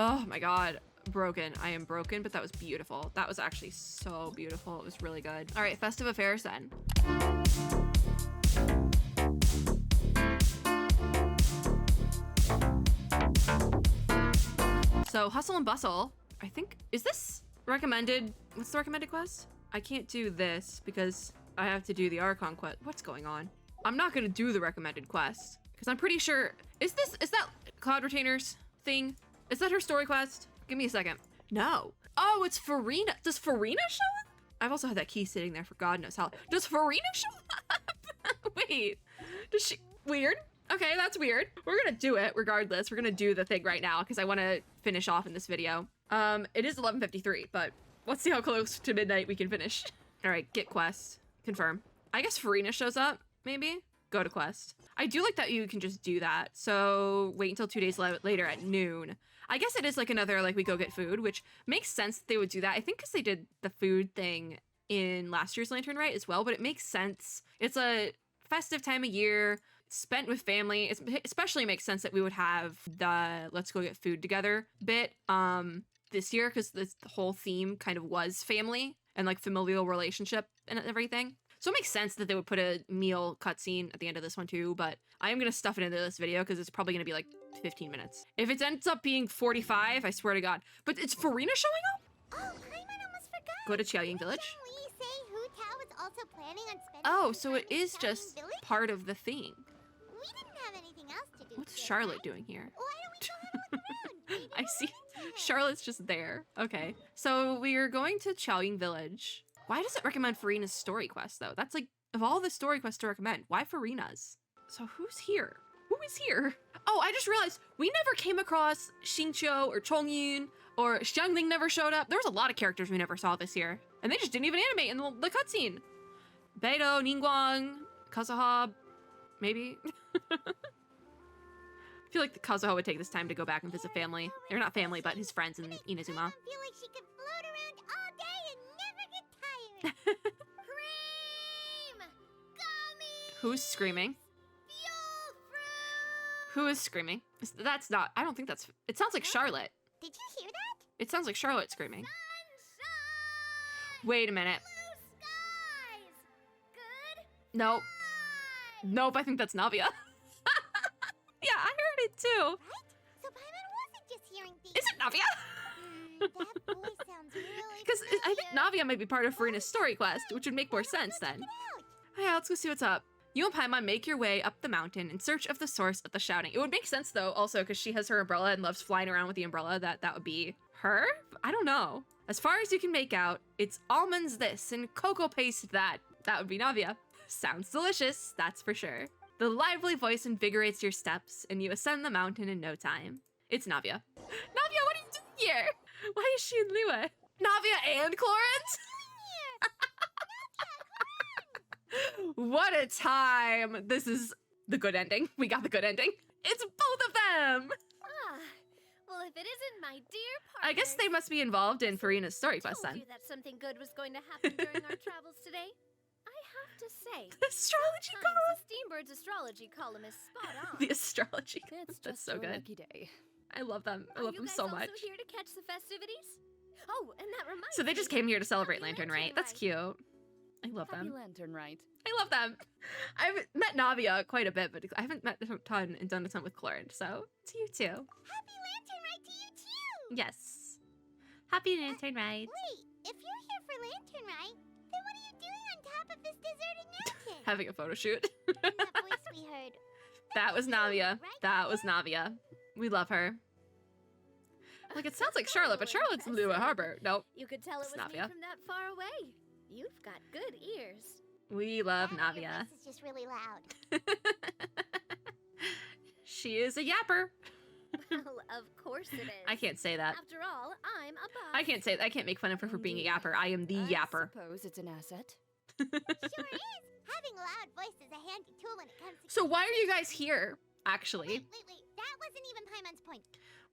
Oh my god. Broken. I am broken, but that was beautiful. That was actually so beautiful. It was really good. All right, festive affairs then. So Hustle and Bustle, I think, is this recommended? What's the recommended quest? I can't do this because I have to do the Archon quest. What's going on? I'm not gonna do the recommended quest because I'm pretty sure, is that Cloud Retainer's thing? Is that her story quest? Give me a second. No. Oh, it's Farina. Does Farina show up? I've also had that key sitting there for God knows how. Does Farina show up? Wait, does she? Weird. Okay, that's weird. We're gonna do it regardless. We're gonna do the thing right now because I want to finish off in this video. It is 11:53, but let's see how close to midnight we can finish. All right, get quest. Confirm. I guess Farina shows up, maybe? Go to quest. I do like that you can just do that. So wait until 2 days later at noon. I guess it is like another, like we go get food, which makes sense that they would do that. I think because they did the food thing in last year's Lantern Rite as well, but it makes sense. It's a festive time of year, spent with family. It especially makes sense that we would have the let's go get food together bit this year because the whole theme kind of was family and like familial relationship and everything. So it makes sense that they would put a meal cutscene at the end of this one too, but I am going to stuff it into this video because it's probably going to be like 15 minutes. If it ends up being 45, I swear to God. But it's Farina showing up? Oh, Paimon almost forgot. Go to Qiaoying Village? Didn't we say Hu Tao was also planning on spending Oh, some so time it in is Qiaoying just Village? part of the thing. We didn't have anything else to do. What's today, Charlotte right? doing here? Why don't we go have a look around? Maybe I we'll see run into her. Charlotte's just there. Okay. So we are going to Qiaoying Village. Why does it recommend Farina's story quest though? That's like, of all the story quests to recommend, why Farina's? So who's here? Who is here? Oh, I just realized we never came across Xingqiu or Chongyin or Xiangling never showed up. There was a lot of characters we never saw this year. And they just didn't even animate in the cutscene. Beidou, Ningguang, Kazuha, maybe? I feel like the Kazuha would take this time to go back and visit family. They're not family, but his friends in Inazuma. I feel like she could float around all day and never get tired. Cream! Gummy! Who's screaming? Fuel fruit! Who is screaming? That's not, I don't think that's, it sounds like Charlotte. Did you hear that? It sounds like Charlotte screaming. Sunshine! Wait a minute. Blue skies! Good Nope. times! Nope, I think that's Navia. Yeah, I heard it too. Right? So Paimon wasn't just hearing things. Is it Navia? That voice sounds really Because I think Navia might be part of Farina's story quest, which would make more sense then. Yeah, let's go see what's up. You and Paimon make your way up the mountain in search of the source of the shouting. It would make sense though, also, because she has her umbrella and loves flying around with the umbrella, that would be her? I don't know. As far as you can make out, it's almonds this and cocoa paste that. That would be Navia. Sounds delicious, that's for sure. The lively voice invigorates your steps, and you ascend the mountain in no time. It's Navia. Navia, what are you doing here? Why is she in Liyue? Navia and Clorence? What a time! This is the good ending. We got the good ending. It's both of them! Ah, well, if it isn't my dear partner. I guess they must be involved in Farina's story quest told then. you that something good was going to happen during our travels today. I have to say, The astrology sometimes column! the Steambird's astrology column is spot on. The astrology column. It's That's just so your good. lucky day. I love them. I Are love you them guys so also much. here to catch the festivities? Oh, and that reminds So they just me. came here to celebrate Happy Lantern Lantern Rite. That's Rite. cute. I love Happy them. Lantern Rite. I love them. I've met Navia quite a bit, but I haven't met a ton and done a ton with Clorence, so to you too. Happy Lantern Rite to you too! Yes. Happy Lantern Rite. Wait, if you're here for Lantern Rite, then what are you doing on top of this deserted mountain? Having a photo shoot. And that voice we heard. That was Navia. Right? That was Navia. We love her. Like, it sounds like Charlotte, but Charlotte's in Liyue Harbor. Nope. You could tell it It's was me Navia. from that far away. You've got good ears. We love Your Navia. voice is just really loud. She is a yapper. Well, of course it is. I can't say that. After all, I'm a boss. I can't say I can't make fun of her for being a Indeed. yapper. I am the I yapper. suppose it's an asset. Sure is. Having a loud voice is a handy tool when it comes to. So why are you guys here, actually? Wait. That wasn't even Paimon's point.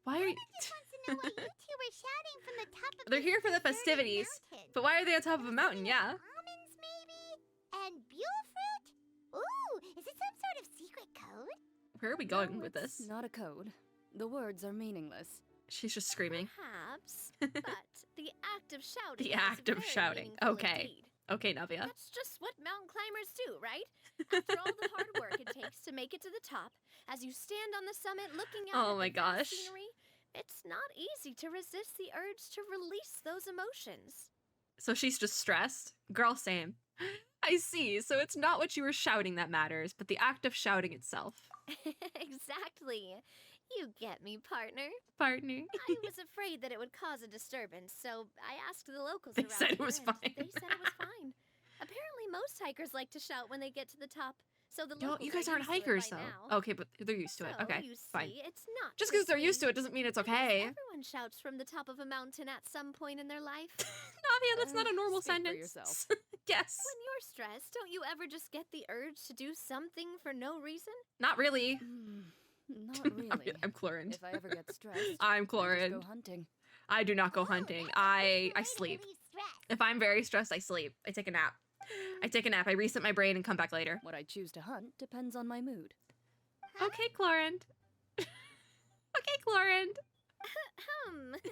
Why are you... Paimon just wants to know why you two were shouting from the top of They're this here for the deserted festivities. mountain. But why are they on top of a mountain? Something Yeah. like Almonds, maybe? And Buell fruit? Ooh, is it some sort of secret code? Where are we No, going with it's this? Not a code. The words are meaningless. She's just screaming. Perhaps, but the act of shouting. The is act of very shouting. meaningful Okay. indeed. Okay, Navia. That's just what mountain climbers do, right? After all the hard work it takes to make it to the top, as you stand on the summit looking out Oh at my the vast gosh. scenery, it's not easy to resist the urge to release those emotions. So she's just stressed? Girl, same. I see. So it's not what you were shouting that matters, but the act of shouting itself. Exactly. You get me, partner. Partner. I was afraid that it would cause a disturbance, so I asked the locals They around said it here, was and fine. They said it was fine. Apparently, most hikers like to shout when they get to the top, so the Yo, locals you guys are aren't used to it hikers, by though. now. Okay, but they're used to it. So, Okay, you fine. see, it's not Just because they're used to risky. it doesn't mean it's Because okay. Everyone shouts from the top of a mountain at some point in their life. Navia, that's not a normal Speak for sentence. yourself. Yes. When you're stressed, don't you ever just get the urge to do something for no reason? Not really. Not Not really. really. I'm Clorin. If I ever get stressed, I'm I just Clorin. go hunting. I do not go Oh, hunting. that's a I great way to sleep. relieve stress. If I'm very stressed, I sleep. I take a nap. I take a nap. I reset my brain and come back later. What I choose to hunt depends on my mood. Okay, Clorand. Okay, Clorand.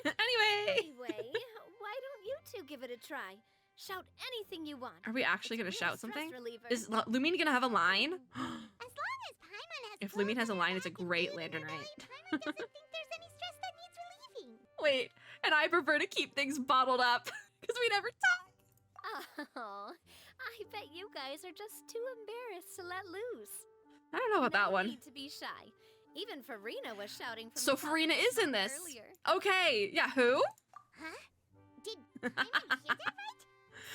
Anyway. Anyway, why don't you two give it a try? Shout anything you want. Are we actually It's going to real shout stress something? reliever. Is Lumine going to have a line? As long as Paimon has If clothes Lumine has a on her line, it's a back and great food in lantern her right. belly, Paimon doesn't think there's any stress that needs relieving. Wait, and I prefer to keep things bottled up because we never talk. Oh, I bet you guys are just too embarrassed to let loose. I don't know about that No one. need to be shy. Even Farina was shouting from So the top of Farina the is in mountain this. earlier. Okay, yeah, who? Huh? Did Paimon hear that right?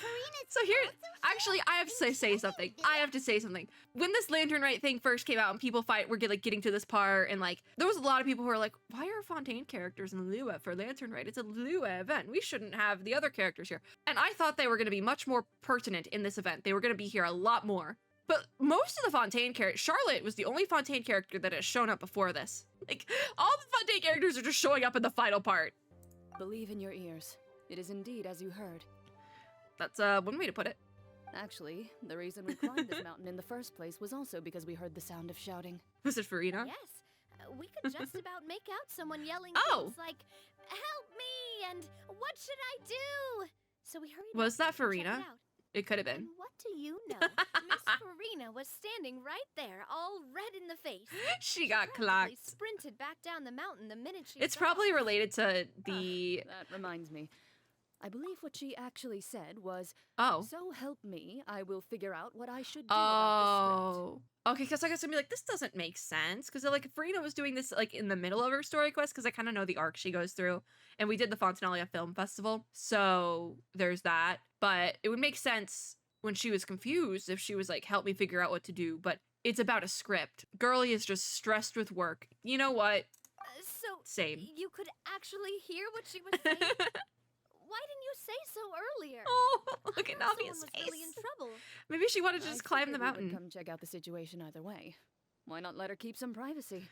Farina's So here, also here? actually, I have to say Enchanted something. villa? I have to say something. When this Lantern Rite thing first came out and people were getting to this part, and like, there was a lot of people who were like, why are Fontaine characters in Lua for Lantern Rite? It's a Lua event. We shouldn't have the other characters here. And I thought they were going to be much more pertinent in this event. They were going to be here a lot more. But most of the Fontaine characters, Charlotte was the only Fontaine character that has shown up before this. Like, all the Fontaine characters are just showing up in the final part. Believe in your ears. It is indeed as you heard. That's one way to put it. Actually, the reason we climbed this mountain in the first place was also because we heard the sound of shouting. Was it Farina? Yes, we could just about make out someone yelling Oh. things like, "Help me!" and "What should I do?" So we hurried. Was back that to check Farina? it out. It could have And been. what do you know? Miss Farina was standing right there, all red in the face. She got practically clocked. sprinted back down the mountain the minute she It's saw probably us. related to the... That reminds me. I believe what she actually said was, Oh. so help me, I will figure out what I should do about this script. Oh. Okay, because I guess I'd be like, this doesn't make sense. Because like, if Farina was doing this like in the middle of her story quest, because I kind of know the arc she goes through. And we did the Fontanalia Film Festival. So there's that. But it would make sense when she was confused if she was like, help me figure out what to do. But it's about a script. Girlie is just stressed with work. You know what? So Same. you could actually hear what she was saying. Why didn't you say so earlier? Oh, look I at thought Navia's someone was face. really in trouble. Maybe she wanted to I just climb the figured we would mountain. Come check out the situation either way. Why not let her keep some privacy?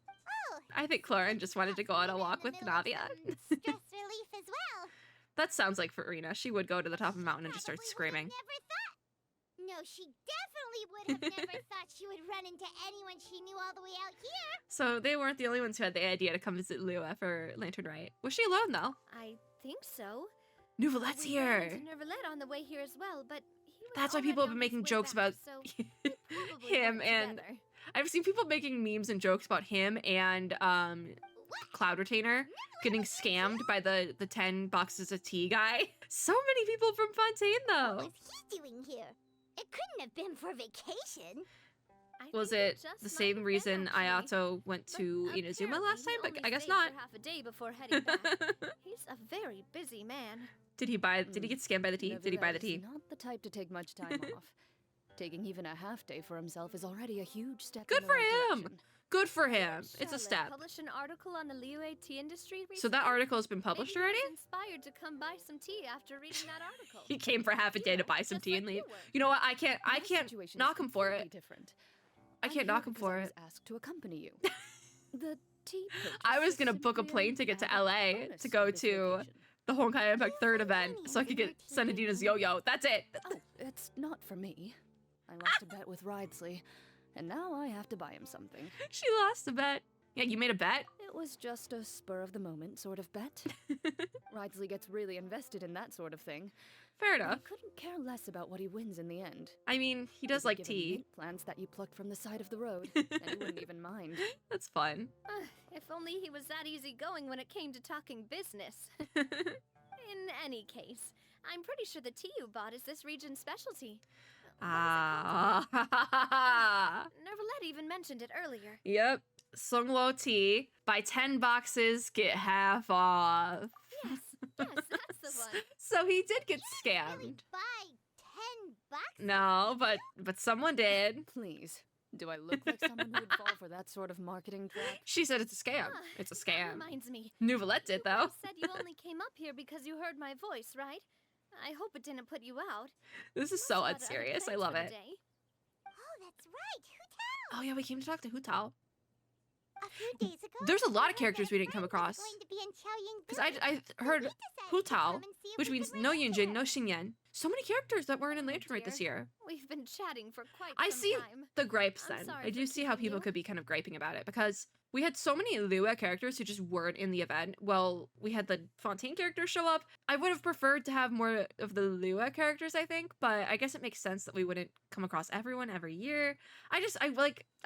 Oh, I think Clorin just wanted to go on a Farina in walk the with middle of Navia. some stress relief as well. That sounds like Farina. She would go to the top of the mountain and just start Probably would have screaming. Never thought. No, she definitely would have never thought she would run into anyone she knew all the way out here. So they weren't the only ones who had the idea to come visit Lua for Lantern Rite. Was she alone though? I think so. Nouvelette's We ran here. into Nervalette on the way here as well, but he was That's why people have already been on making his way jokes back, about so we probably him weren't and together. I've seen people making memes and jokes about him and Cloud Retainer getting scammed by the 10 boxes of tea guy. So many people from Fontaine What though. was he doing here? It couldn't have been for vacation. I Was think it just the might same have been, reason actually. Ayato went But to Inazuma apparently last time? he But only I guess stayed not. For half a day before heading back. He's a very busy man. Did he get scammed by the tea? Did he buy the Nervalette tea? is not the type to take much time off. Taking even a half day for himself is already a huge step Good in the for right him. direction. Good for him. It's a Charlotte step. Published an article on the Liyue tea industry recently. So that article has been published Maybe already? he was inspired to come buy some tea after reading that article. He came for half a day to buy some Just tea like and leave. you were. You know what? I can't My knock situation is him for it. completely Different. I I'm can't here knock him because for I was it. asked to accompany you. The tea I purchase was is gonna book a simply plane an ticket to added LA bonus to go of this to vacation. the Honkai Impact You 3rd have event money so I could in get your Senadina's tea. yo-yo. That's it. Oh, it's not for me. I lost a bet with Ridesley, and now I have to buy him something. She lost a bet. Yeah, you made a bet? It was just a spur of the moment sort of bet. Ridsley gets really invested in that sort of thing. Fair But enough. he couldn't care less about what he wins in the end. I mean, he does He'd like give him tea. mint plants that you plucked from the side of the road, and he wouldn't even mind. That's fun. If only he was that easygoing when it came to talking business. In any case, I'm pretty sure the tea you bought is this region's specialty. Ah. Nervalette even mentioned it earlier. Yep. Sunglo tea. Buy 10 boxes, get half off. Yes, that's the one. So he did get Really scammed. buy 10 bucks? No, but someone did. Please, do I look like someone who would fall for that sort of marketing trap? She said it's a scam. Ah, It's a That scam. reminds me. Nouvelette did though. You said you only came up here because you heard my voice, right? I hope it didn't put you out. This is Must so have other unserious. I plans love for the it. day. Oh, that's right. Who Oh yeah, we came to talk to Hu Tao. A few days ago, There's a lot of I heard characters that we a didn't come friend was across. going to be in Xiaoying Because Village, I so heard we decided Hu to come Tao, and see if which we means could no rent Yunjin, her. no Xingyan. So many characters that weren't in Lantern Rite this dear. year. We've been chatting for quite I some see time. the gripes I'm then. sorry I do for see how keeping people you. could be kind of griping about it because we had so many Lua characters who just weren't in the event. Well, we had the Fontaine characters show up. I would have preferred to have more of the Lua characters, I think, but I guess it makes sense that we wouldn't come across everyone every year. I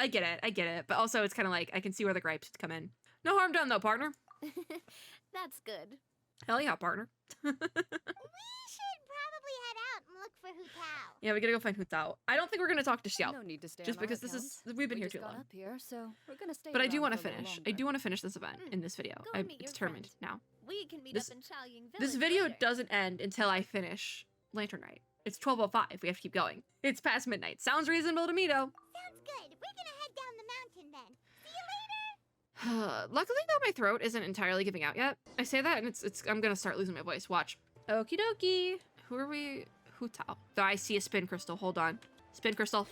get it. But also it's kind of like, I can see where the gripes come in. No harm done though, partner. That's good. Hell yeah, partner. We should probably head out and look for Hu Tao. Yeah, we gotta go find Hu Tao. I don't think we're gonna talk to Xiao. No need to stay Just on our because this account. is, we've been We here just too got long. up here, so we're gonna stay But I do around want to for a little finish. I longer. do want to finish this event in this video. Go I'm meet your determined friend. now. We can meet This- up in Xiaoying Village. This video later. doesn't end until I finish Lantern Rite. It's 12:05. We have to keep going. It's past midnight. Sounds reasonable to me, though. Sounds good. We're gonna head down the mountain then. See you later. Luckily, though, my throat isn't entirely giving out yet. I say that, and it's. I'm gonna start losing my voice. Watch. Okie dokie. Who are we? Hu Tao. Though I see a spin crystal. Hold on. Spin crystal.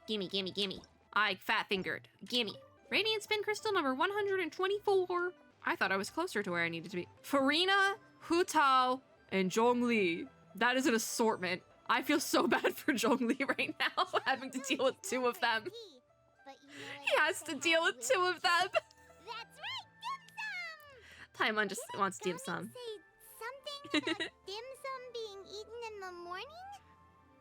Gimme, gimme, gimme. I fat fingered. Gimme. Radiant spin crystal number 124. I thought I was closer to where I needed to be. Farina, Hu Tao, and Zhongli. That is an assortment. I feel so bad for Zhongli right now, having to deal with two of them. Tea, but you know He I has like to have deal with with two of them. That's right, dim sum. Paimon just wants dim Didn't sum. Say something about dim sum being eaten in the morning?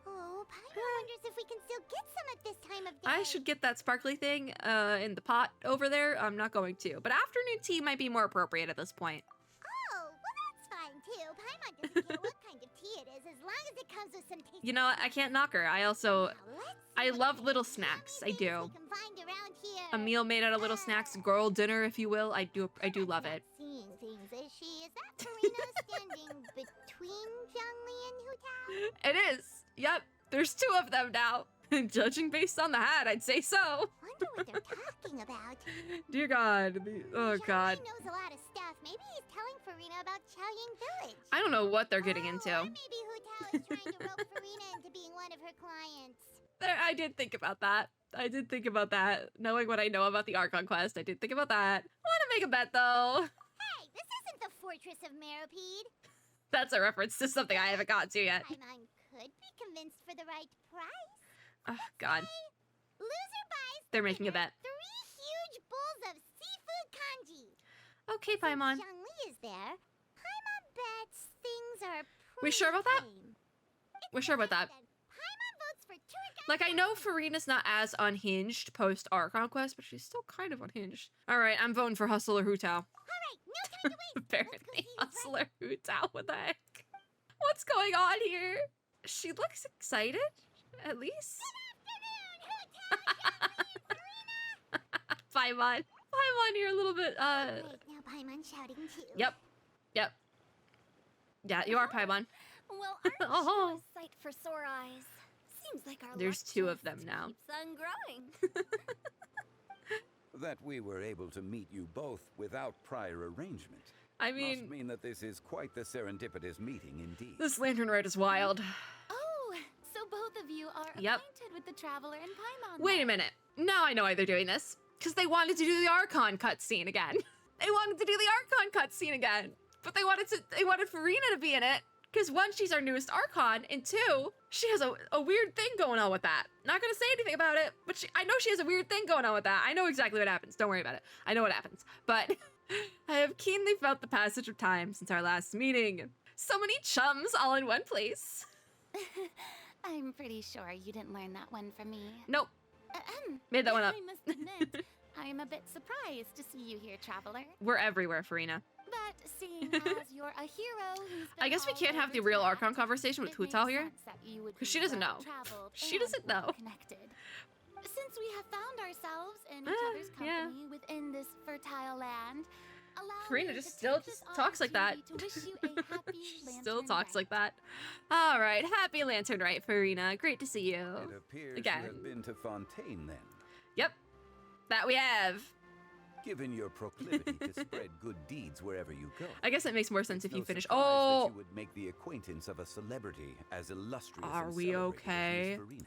Oh, Paimon wonders if we can still get some at this time of day. I should get that sparkly thing in the pot over there. I'm not going to. But afternoon tea might be more appropriate at this point. Oh, well that's fine too. Paimon doesn't care what kind of tea it is, as long as it comes with some tasty. You know what? I can't knock her. I also... Now, let's I see what love kind little of snacks. yummy I do. things we can find around here. A meal made out of little snacks, girl dinner, if you will. I do Paimon love not it. Seeing things, is she? Is that Farina standing between Zhongli and Hu Tao? It is. Yep. There's two of them now. Judging based on the hat, I'd say so. Wonder what they're talking about. Dear God. Oh, God. Zhongli knows a lot of stuff. Maybe he's telling Farina about Xiaoying Village. I don't know what they're getting Or into. maybe Hu Tao is trying to rope Farina into being one of her clients. I did think about that. Knowing what I know about the Archon quest, I did think about that. I want to make a bet, though. Hey, this isn't the Fortress of Meropide. That's a reference to something I haven't got to yet. Paimon could be convinced for the right price. Oh, God. Loser buys They're making a bet. 3 huge bowls of seafood kanji. Okay, Since Paimon. Zhongli is there, Paimon bets things are We sure about that? tame. We're sure about that. Then Paimon votes for tour guide. Like, I know Farina's not as unhinged post Archon quest, but she's still kind of unhinged. All right, I'm voting for Hustler Hu Tao. All right, no time to waste. Apparently, Let's go see who's Hustler Hu Tao. What the heck? What's going on here? She looks excited, at least. Paimon. Paimon, you're a little bit, Wait, now Paimon shouting too. Yep. Yeah, you are Paimon. Well, aren't Oh. you a sight for sore eyes? Seems like our There's luck 2 of just them now. keeps on growing. That we were able to meet you both without prior arrangement I must mean, mean that this is quite the serendipitous meeting indeed. this Lantern Rite is wild. Oh, so both of you are Yep. acquainted with the Traveler and Paimon. Wait a then. minute. Now I know why they're doing this. Because they wanted to do the Archon cutscene again. They wanted to do the Archon cutscene again. But they wanted Farina to be in it. Because one, she's our newest Archon, and two, she has a weird thing going on with that. Not gonna say anything about it, but I know she has a weird thing going on with that. I know exactly what happens. Don't worry about it. I know what happens. But I have keenly felt the passage of time since our last meeting. So many chums all in one place. I'm pretty sure you didn't learn that one from me. Nope. Made that one up. I must admit, I'm a bit surprised to see you here, traveler. We're everywhere, Farina. But seeing as you're a hero who's I guess we can't have the real Archon conversation with Hutal here. Because she doesn't know. She doesn't know. Connected. Since we have found ourselves in each other's company within this fertile land, allow Farina me just to still take this just talks like that. opportunity to wish you a happy Still lantern talks like rite. that. All right, happy Lantern Rite, Farina. Great to see you. It appears Again. you have been to Fontaine then. Yep, that we have. Given your proclivity to spread good deeds wherever you go. I guess it makes more sense if no you finish. surprise that Oh, you would make the acquaintance of a celebrity as illustrious Are and we celebrated okay? as Miss Farina.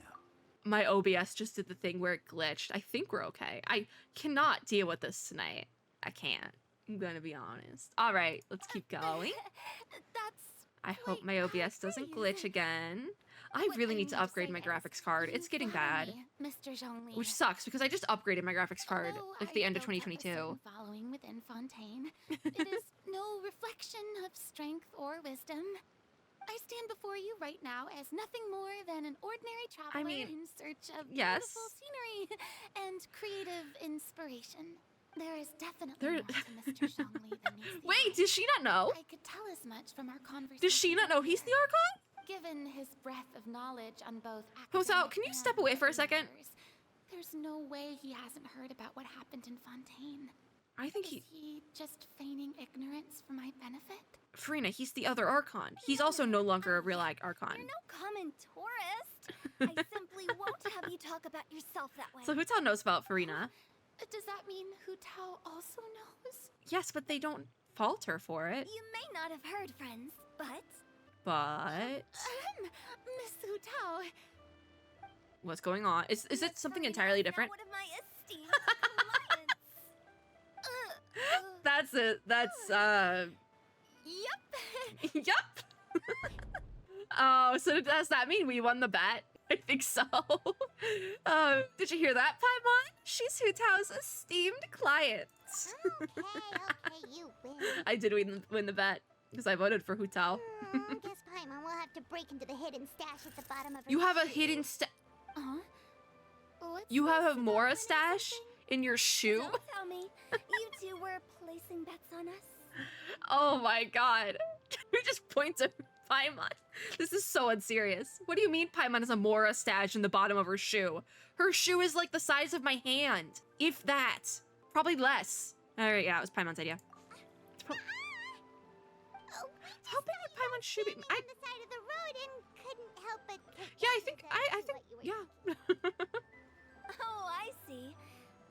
my OBS just did the thing where it glitched. I think we're okay. I cannot deal with this tonight. I can't. I'm gonna be honest. All right, let's keep going. That's I hope my OBS doesn't glitch again. I What really I need to mean to upgrade say my is, graphics card. It's you getting flatter bad, me, Mr. Zhongli. which sucks because I just upgraded my graphics card Although at I the end of built up a 2022. certain following within Fontaine, it is no reflection of strength or wisdom. I stand before you right now as nothing more than an ordinary traveler mean, in search of yes. beautiful scenery and creative inspiration. There is definitely There- more to Mr. Zhongli than meets the Wait, eye. does she not know? I could tell as much from our conversation. Does she not know he's the Archon? Given his breadth of knowledge on both Hotel, academic can you and step away for a second? matters, there's no way he hasn't heard about what happened in Fontaine. I think Is he just feigning ignorance for my benefit? Farina, he's the other Archon. He's also no longer a real Archon. You're no common tourist. I simply won't have you talk about yourself that way. So Hutal knows about Farina. Does that mean Hu Tao also knows? Yes, but they don't fault her for it. You may not have heard, friends, but But Miss Hu Tao. what's going on? Is Miss it something Farina entirely is now different? one of my esteemed clients. That's it. That's Yep. Yup. Oh, so does that mean we won the bet? I think so. Did you hear that, Paimon? She's Hutao's esteemed client. Okay, you win. I did win the bet because I voted for Hutao. Guess Paimon will have to break into the hidden stash at the bottom of her You have a shoe. hidden stash. Huh? What's You have this a about Mora winning stash something? in your shoe. Don't tell me you two were placing bets on us. Oh my god. We just point to Paimon. This is so unserious. What do you mean Paimon has a Mora stash in the bottom of her shoe? Her shoe is like the size of my hand. If that. Probably less. Alright, yeah, it was Paimon's idea. It's prob- Oh, How big would Paimon's shoe be? on the side of the road and couldn't help but take Yeah, I guesses think, as I to think, what you were yeah. Oh, I see.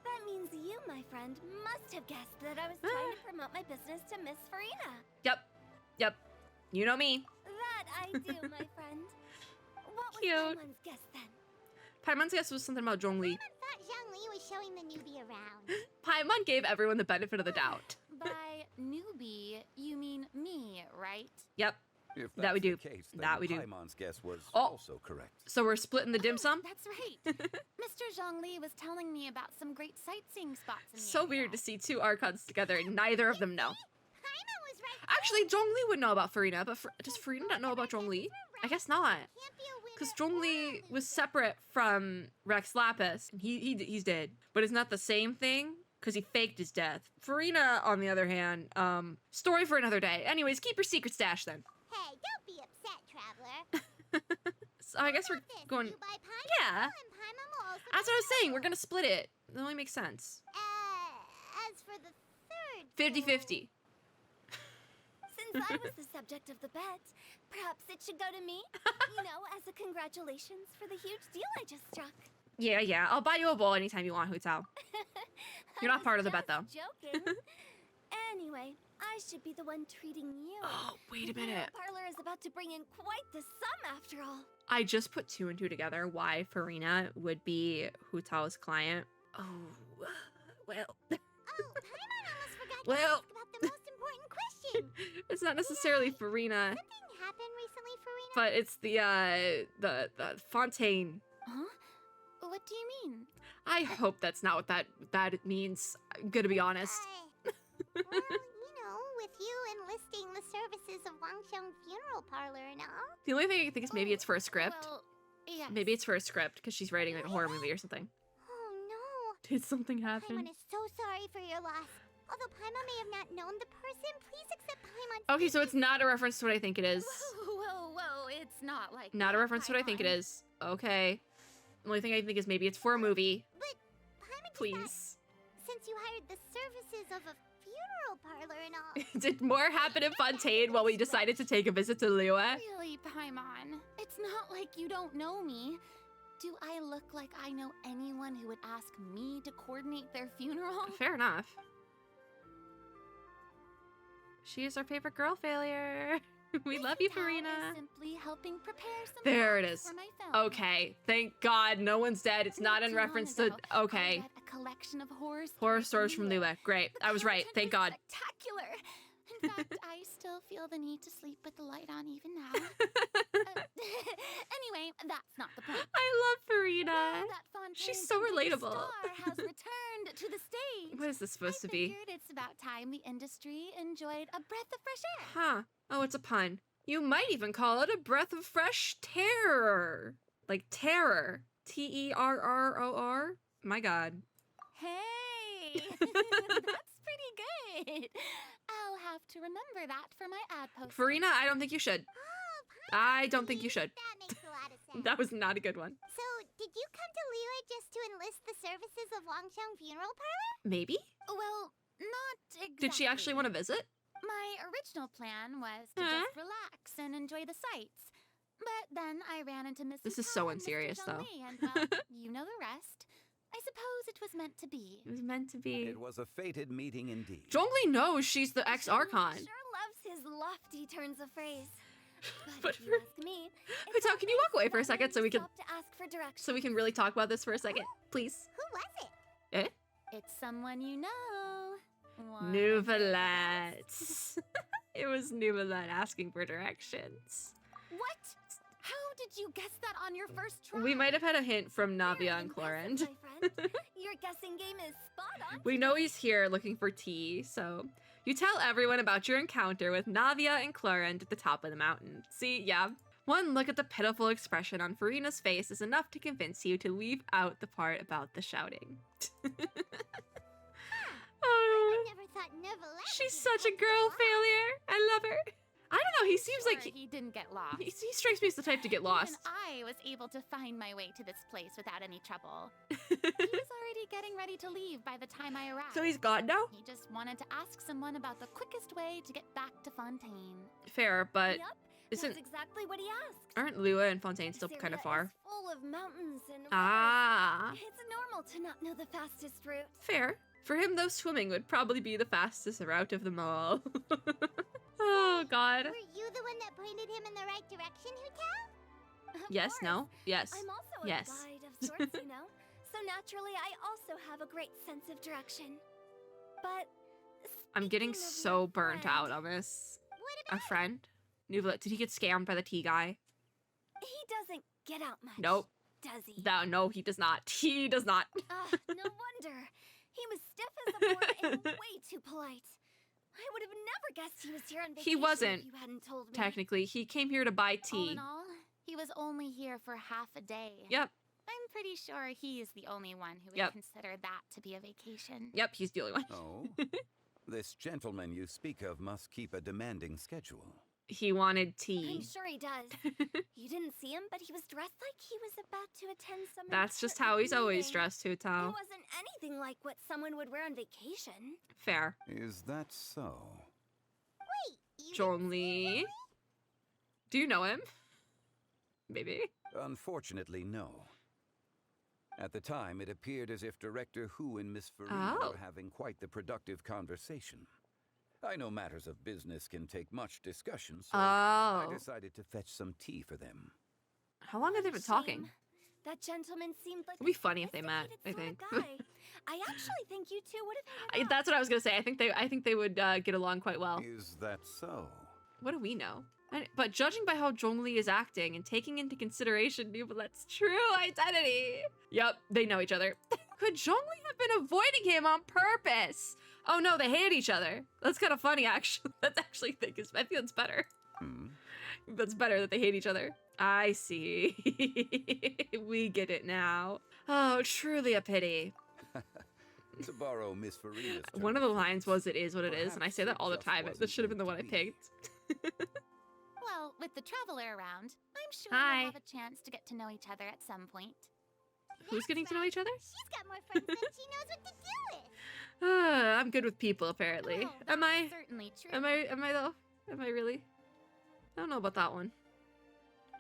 That means you, my friend, must have guessed that I was trying to promote my business to Miss Farina. Yep. You know me. That I do, my friend. What was Cute. Paimon's guess then? Paimon's guess was something about Zhongli. thought Zhongli was showing the newbie around. Paimon gave everyone the benefit of the doubt. By newbie, you mean me, right? Yep. If That that's we do. the case, then That we do. Paimon's guess was Oh. also correct. So we're splitting the dim sum? That's right. Mr. Zhongli was telling me about some great sightseeing spots in the So area. weird to see two Archons together and neither of them know. Paimon was right. Actually, Zhongli would know about Farina, but does Farina not know about Zhongli? I guess not. Can't be a winner Because or Zhongli a was loser. separate from Rex Lapis. And he's dead. But it's not the same thing because he faked his death. Farina, on the other hand, story for another day. Anyways, keep your secret stash then. Hey, don't be upset, traveler. So I guess we're This, going... you buy Paimon, Yeah. and Paimon will also As buy I was saying, we're you. gonna split it. That only makes sense. As for the third 50-50. Since I was the subject of the bet, perhaps it should go to me? You know, as a congratulations for the huge deal I just struck. Yeah. I'll buy you a bowl anytime you want, Hutao. You're I not part of was the bet, though. just Joking. Anyway, I should be the one treating you. Oh, wait a The minute. parlor is about to bring in quite the sum after all. I just put two and two together why Farina would be Hutao's client. Oh, well. Oh, Paimon almost forgot Well. to ask about the most important question. It's not necessarily Farina. Something happened But it's the Fontaine. Huh? What do you mean? I hope that's not what that means. I'm gonna be honest. Well, you know, with you enlisting the services of Wangxiang Funeral Parlor and all. The only thing I think is maybe it's for a script. Well, yes. Maybe it's for a script because she's writing like a horror movie or something. Oh no. Did something happen? Paimon is so sorry for your loss. Although Paimon may have not known the person, please accept Paimon's Okay, so it's not a reference to what I think it is. Whoa, it's not like Not a that, reference to what I think it Paimon. is. Okay. The only thing I think is maybe it's for a movie. But Paimon just Please. asked, since you hired the services of a funeral parlor and all. Did more happen in Fontaine while we decided to take a visit to Liyue? Really, Paimon? It's not like you don't know me. Do I look like I know anyone who would ask me to coordinate their funeral? Fair enough. She is our favorite girl failure. We love you, This town Farina. is simply helping prepare some There it props is. for my film. Okay, thank God no one's dead. It's not in too long reference to. ago, I Okay. read a collection of horror Horror stories from Liyue. Great. I was right. content Thank is God. Spectacular. In fact, I still feel the need to sleep with the light on even now. Anyway, that's not the point. I love Farina. Now that Fontaine's She's so biggest relatable. star has returned to the stage. What is this supposed to I be? figured it's about time the industry enjoyed a breath of fresh air. Huh. Oh, it's a pun. You might even call it a breath of fresh terror. Like terror. Terror? My God. Hey, that's pretty good. I'll have to remember that for my ad post. Farina, I don't think you should. Oh, I don't think you should. That makes a lot of sense. That was not a good one. So, did you come to Liyue just to enlist the services of Wangxiang Funeral Parlor? Maybe? Well, not exactly. Did she actually want to visit? My original plan was to Huh? just relax and enjoy the sights. But then I ran into Mrs. This is so Hao and Mr. unserious, though. Zhongli, and well, you know the rest. I suppose it was meant to be. It was meant to be. It was a fated meeting indeed. Zhongli knows she's the ex-Archon. Sure loves his lofty turns of phrase. But But if you ask me, it's Hutao, can you walk away for a second so we can stop to ask for directions. so we can really talk about this for a second, please? Who was it? Eh? It's someone you know. Wanna Nouvelette. It was Nouvelette asking for directions. What? How did you guess that on your first try? We might have had a hint from Very Navia and impressive, Clorend. my friend. Your guessing game is spot on. We know he's here looking for tea, so you tell everyone about your encounter with Navia and Clorend at the top of the mountain. See, yeah. One look at the pitiful expression on Farina's face is enough to convince you to leave out the part about the shouting. Oh, I never thought Neville. she's such a girl failure. I love her. I don't know, he seems like Sure, he didn't get lost. he strikes me as the type to get lost. Even I was able to find my way to this place without any trouble. He was already getting ready to leave by the time I arrived. So he's gone now? He just wanted to ask someone about the quickest way to get back to Fontaine. Fair, but Yup, isn't that's exactly what he asked. aren't Liyue and Fontaine still This kind of area far? is full of mountains and rivers. Ah, It's normal to not know the fastest route. fair. For him, though, swimming would probably be the fastest route of them all. Oh, God. Were you the one that pointed him in the right direction, Hutao? Of Yes, course. no? Yes. I'm also Yes. a guide of sorts, you know. So naturally, I also have a great sense of direction. But I'm getting speaking of so my burnt friend, out on this. What A friend? Nouvelette, did he get scammed by the tea guy? He doesn't get out much. Nope. Does he? No, he does not. He does not. No wonder. He was stiff as a board and way too polite. I would have never guessed he was here on vacation He wasn't, if you hadn't told me. Technically, he came here to buy All tea. in all, he was only here for half a day. Yep, I'm pretty sure he is the only one who would Yep. consider that to be a vacation. yep, he's the only one. Oh? This gentleman you speak of must keep a demanding schedule. He wanted I'm tea. sure he does. You didn't see him, but he was dressed like he was about to attend some That's just important how he's always meeting. dressed, It Hutao. wasn't anything like what someone would wear on vacation. Fair. Is that so? You Zhongli. Do you know him? Maybe. Unfortunately, no. At the time, it appeared as if Director Hu and Miss Farina Oh. were having quite the productive conversation. I know matters of business can take much discussion, so I Oh. decided to fetch some tea for them. How long have they been talking? Shame. That gentleman seemed like It'd be a funny if they met, I sophisticated think. sort of guy. I actually think you two would have hit it off. That's what I was gonna say. I think they would get along quite well. Is that so? What do we know? But judging by how Zhongli is acting and taking into consideration Nuvolet's true identity. Yep, they know each other. Could Zhongli have been avoiding him on purpose? Oh no, they hate each other. That's kind of funny, actually. That's actually I feel it's better. That's better that they hate each other. I see. We get it now. Oh, truly a pity. To borrow Miss Farina's term, One of the lines was, "It is what it is," and I say that all the Perhaps time. it just This should have been the one I wasn't meant picked. Well, with the traveler around, I'm sure Hi. we'll have a chance to get to know each other at some point. Who's getting to know each other? She's got more friends than she knows what to do with. I'm good with people, apparently. Well, Am I? that's certainly true. Am I though? Am I really? I don't know about that one.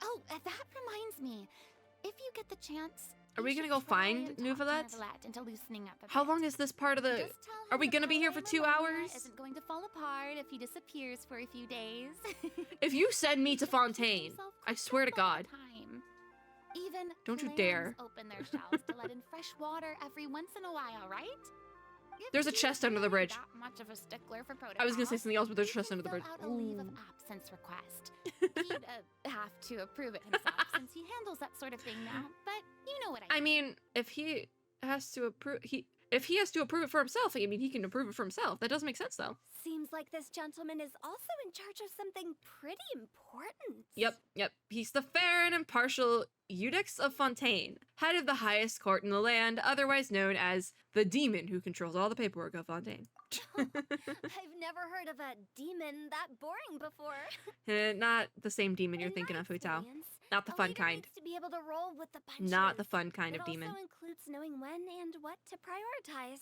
Oh, that reminds me. If you get the chance, Are you we gonna should go try find and talk to Nuvolet? Nuvolet into loosening up a How bit. long is this part of the... Just tell Are him we the gonna be here for ballet 2 pneumonia hours? Isn't going to fall apart if he disappears for a few days. If you send me to He keeps Fontaine, himself I cooped swear to up all the God. time. Even Don't you clams dare. open their shells to let in fresh water every once in a while, right? If There's a he chest was under the really bridge. that much of a stickler for I was gonna say protocol, something else, but there's a he chest could under the bridge. fill out a leave of Ooh. absence request. He'd have to approve it himself since he handles that sort of thing now. But you know what I mean. I mean, if he has to approve... If he has to approve it for himself, I mean, he can approve it for himself. That doesn't make sense, though. Seems like this gentleman is also in charge of something pretty important. Yep. He's the fair and impartial Eudex of Fontaine, head of the highest court in the land, otherwise known as the demon who controls all the paperwork of Fontaine. I've never heard of a demon that boring before. Not the same demon you're In thinking my of, Hu Tao. experience, Not the a fun leader kind. needs to be able to roll with the punches. Not the fun kind it of demon. also includes knowing when and what to prioritize.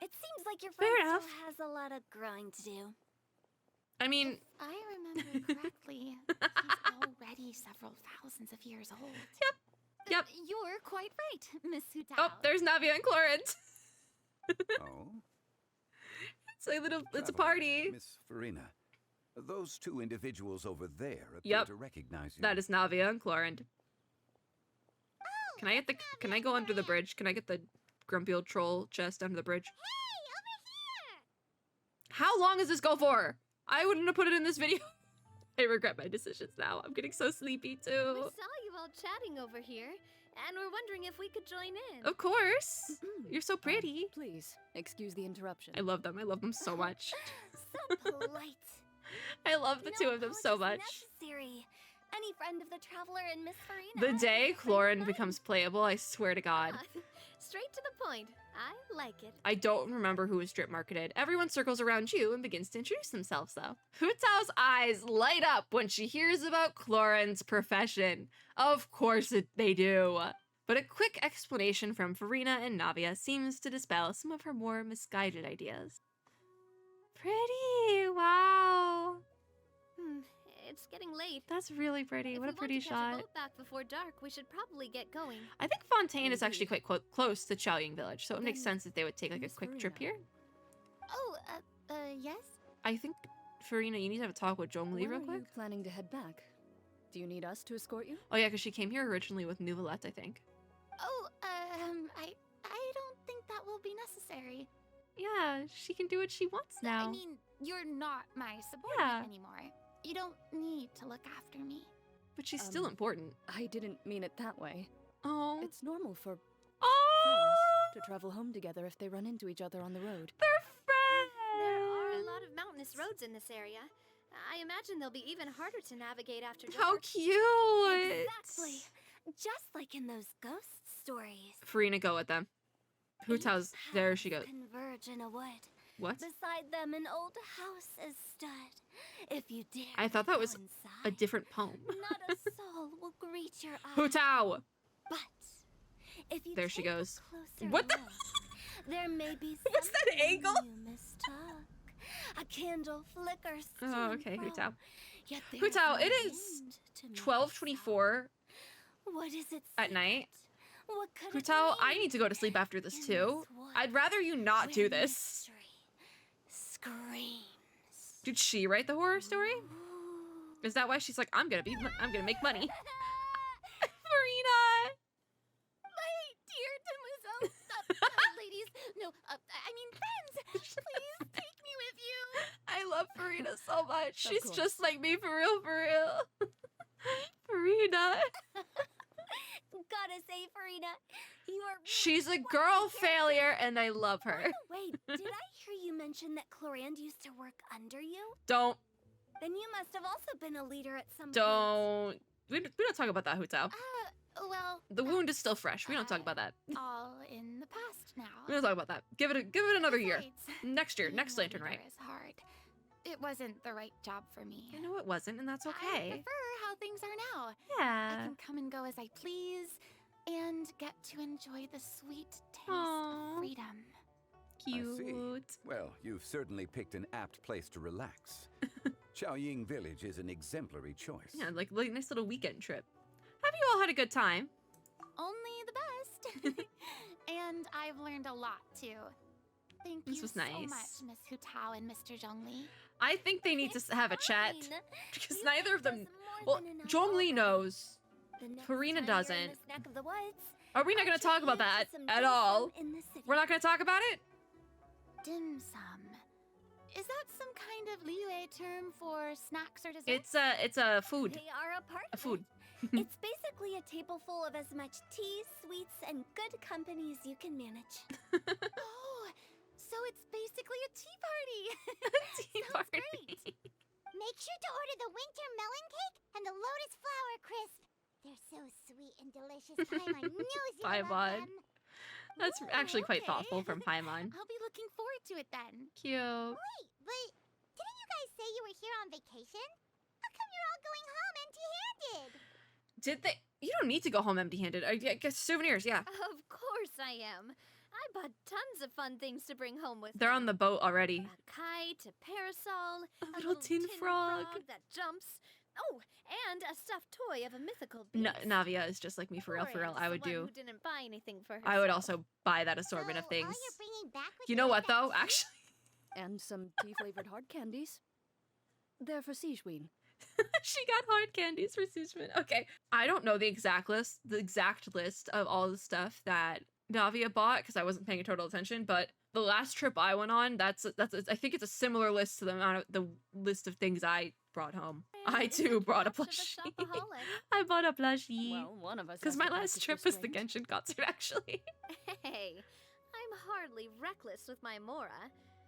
It seems like your Fair friend enough. still has a lot of growing to do. I mean, If I remember correctly, he's already several thousands of years old. Yep. You're quite right, Miss Hu Tao. oh, there's Navia and Clorent. Oh? It's a little, it's a Traveler, party. Miss Farina, those two individuals over there appear Yep. to recognize you. That is Navia and Clorent. Can I get the, can I go under the bridge? Can I get the grumpy old troll chest under the bridge? Hey, over here! How long does this go for? I wouldn't have put it in this video. I regret my decisions now. I'm getting so sleepy We too. saw you all chatting over here, and we're wondering if we could join in. Of course. You're so pretty. Please, excuse the interruption. I love them. I love them so much. So polite. I love the No two of them so apologies much. necessary. Any friend of the traveler and Miss Farina. The day is a friend Clorin of becomes playable, I swear to God. mine. Straight to the point. I like it. I don't remember who was strip marketed. Everyone circles around you and begins to introduce themselves, though. Hu Tao's eyes light up when she hears about Clorin's profession. Of course they do. But a quick explanation from Farina and Navia seems to dispel some of her more misguided ideas. Pretty! Wow! It's getting late. That's really pretty. If What a we pretty want to catch shot. a boat back before dark, we should probably get going. I think Fontaine is actually Indeed. quite close to Chaoying Village, so it makes Then, sense that they would take like a Miss quick trip Farina. here. Oh, yes? I think, Farina, you need to have a talk with Zhongli Where real are quick. you planning to head back? Do you need us to escort you? Oh yeah, because she came here originally with Nuvolet, I think. Oh, I don't think that will be necessary. Yeah, she can do what she wants now. I mean, you're not my subordinate Yeah. anymore. You don't need to look after me. But she's still Um, important. I didn't mean it that way. Oh. It's normal for Oh! friends to travel home together if they run into each other on the road. They're friends! There are a lot of mountainous roads in this area. I imagine they'll be even harder to navigate after dark. How cute! Exactly. Just like in those ghost stories. Farina, go with them. Hu Tao's, there she goes. Converge in a wood. What? Beside them, an old house is stood. If you dare, I thought that go was a inside, different poem. Not a soul will greet your eyes. Hu Tao! But if you There she take a goes. closer What the- look, there may be What's that something angle? you mistook. A candle flickers. to Oh, and okay, Hu fro, Tao. yet Hu there's Tao, no it is wind to make a 12:24 sound. What is it? at night. What could Hu it Tao, I mean? need to go to sleep after this In too. this wood I'd rather you not do where this. mystery Screams. Did she write the horror story? Is that why she's like, I'm gonna make money? Farina! My dear demoiselle, ladies, no, I mean friends, please take me with you. I love Farina so much. She's course. just like me for real, for real. Farina. Gotta say, Farina, you are. She's a really girl quite the character. failure and I love her. By the way, did I hear you mention that Clorand used to work under you? Don't. Then you must have also been a leader at some point. Don't. We don't talk about that, Hutao. Well, The wound is still fresh. We don't talk about that. all in the past now. We don't talk about that. Give it another year. Besides, Next year, being next a lantern, leader right? is hard. It wasn't the right job for me. I know it wasn't, and that's I okay. prefer how things are now. I Yeah. can come and go as I please and get to enjoy the sweet taste Aw. of freedom. I see. Cute. Well, you've certainly picked an apt place to relax. Xiaoying Village is an exemplary choice. Yeah, like nice little weekend trip. Have you all had a good time? Only the best. And I've learned a lot too. Thank This you was so nice. much, Miss Hutao and Mr. Zhongli. I think they need to It's have a chat fine. because You neither gave of them. us more Well, than enough Zhongli already. knows. The next Farina time you're in doesn't. this neck of the woods, Are we not I'll going to treat talk about you to that some at dim all? sum in the city. We're not going to talk about it? Dim sum. Is that some kind of Liyue term for snacks or desserts? It's a food. They are a part A of food. it. It's basically a table full of as much tea, sweets, and good company as you can manage. Oh, so it's basically a tea party. Tea Sounds party. great. Make sure to order the winter melon cake and the lotus flower crisp. They're so sweet and delicious. Paimon knows you love Paimon. them. That's Ooh, actually quite okay. thoughtful from Paimon. I'll be looking forward to it then. Cute. Wait, but didn't you guys say you were here on vacation? How come you're all going home empty-handed? Did they? You don't need to go home empty-handed. I guess souvenirs, yeah. Of course I am. I bought tons of fun things to bring home with They're me. on the boat already. A kite, a parasol, A little tin frog. that jumps. Oh, and a stuffed toy of a mythical beast. Navia is just like me for real, for real. Gloria's I the would one do. Who didn't buy anything for herself. I would also buy that assortment of So, things. all you're bringing back with You know is what that though? tea? Actually, And some tea-flavored hard candies. They're for Sijuin. she got hard candies for Sushman. Okay, I don't know the exact list of all the stuff that Navia bought because I wasn't paying total attention. But the last trip I went on, that's I think it's a similar list to the amount of the list of things I brought home. I Isn't too brought a much of plushie. shopaholic. I bought a plushie. Well, one of us. Because has my to last practice trip was the restraint. Genshin concert, actually. Hey, I'm hardly reckless with my Mora.